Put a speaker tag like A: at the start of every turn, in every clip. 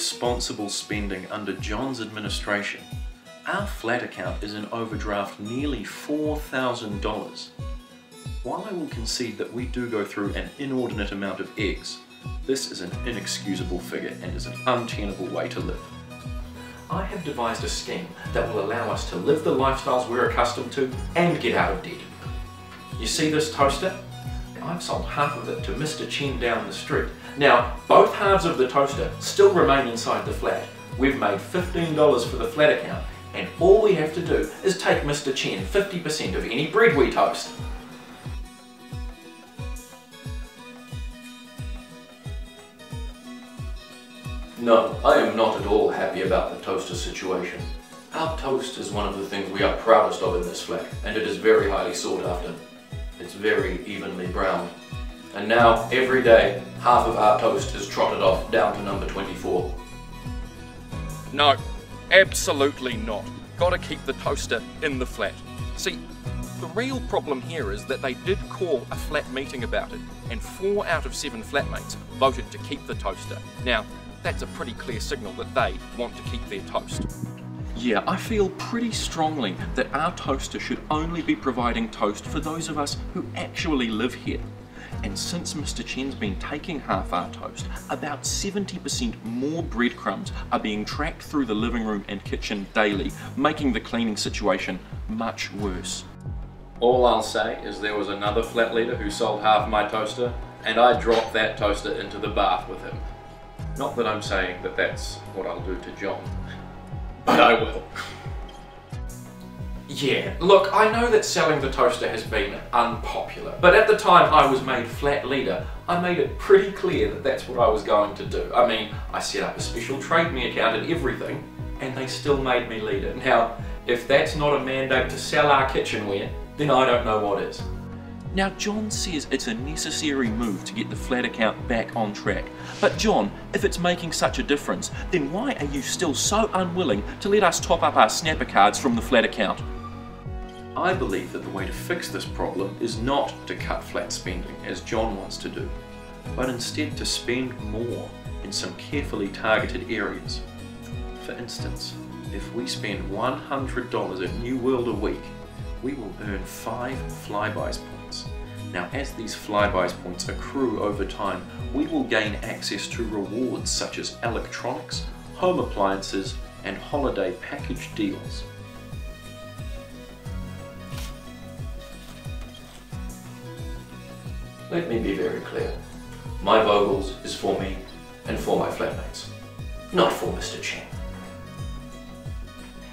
A: irresponsible spending under John's administration, our flat account is in overdraft nearly $4,000. While I will concede that we do go through an inordinate amount of eggs, this is an inexcusable figure and is an untenable way to live. I have devised a scheme that will allow us to live the lifestyles we're accustomed to and get out of debt. You see this toaster? I've sold half of it to Mr. Chen down the street. Now, both halves of the toaster still remain inside the flat. We've made $15 for the flat account, and all we have to do is take Mr. Chen 50% of any bread we toast. No, I am not at all happy about the toaster situation. Our toast is one of the things we are proudest of in this flat, and it is very highly sought after. It's very evenly browned. And now, every day, half of our toast is trotted off down to number 24.
B: No, absolutely not. Gotta keep the toaster in the flat. See, the real problem here is that they did call a flat meeting about it, and 4 out of 7 flatmates voted to keep the toaster. Now, that's a pretty clear signal that they want to keep their toast. Yeah, I feel pretty strongly that our toaster should only be providing toast for those of us who actually live here. And since Mr. Chen's been taking half our toast, about 70% more breadcrumbs are being tracked through the living room and kitchen daily, making the cleaning situation much worse. All I'll say is there was another flat leader who sold half my toaster, and I dropped that toaster into the bath with him. Not that I'm saying that that's what I'll do to John, but I will. Yeah, look, I know that selling the toaster has been unpopular, but at the time I was made flat leader, I made it pretty clear that that's what I was going to do. I mean, I set up a special trade me account and everything, and they still made me leader. Now, if that's not a mandate to sell our kitchenware, then I don't know what is. Now, John says it's a necessary move to get the flat account back on track. But John, if it's making such a difference, then why are you still so unwilling to let us top up our snapper cards from the flat account? I believe that the way to fix this problem is not to cut flat spending, as John wants to do, but instead to spend more in some carefully targeted areas. For instance, if we spend $100 at New World a week, we will earn 5 Flybuys points. Now, as these Flybuys points accrue over time, we will gain access to rewards such as electronics, home appliances, and holiday package deals. Let me be very clear. My Vogels is for me and for my flatmates, not for Mr. Chen.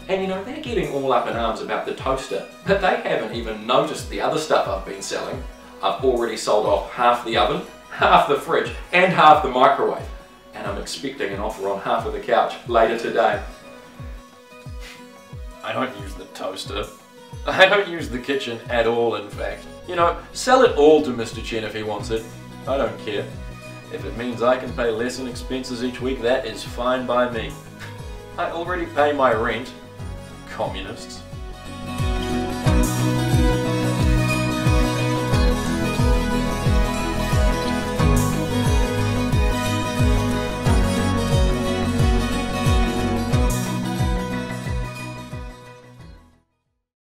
B: And you know, they're getting all up in arms about the toaster, but they haven't even noticed the other stuff I've been selling. I've already sold off half the oven, half the fridge, and half the microwave. And I'm expecting an offer on half of the couch later today. I don't use the toaster. I don't use the kitchen at all, in fact. You know, sell it all to Mr. Chen if he wants it. I don't care. If it means I can pay less in expenses each week, that is fine by me. I already pay my rent. Communists.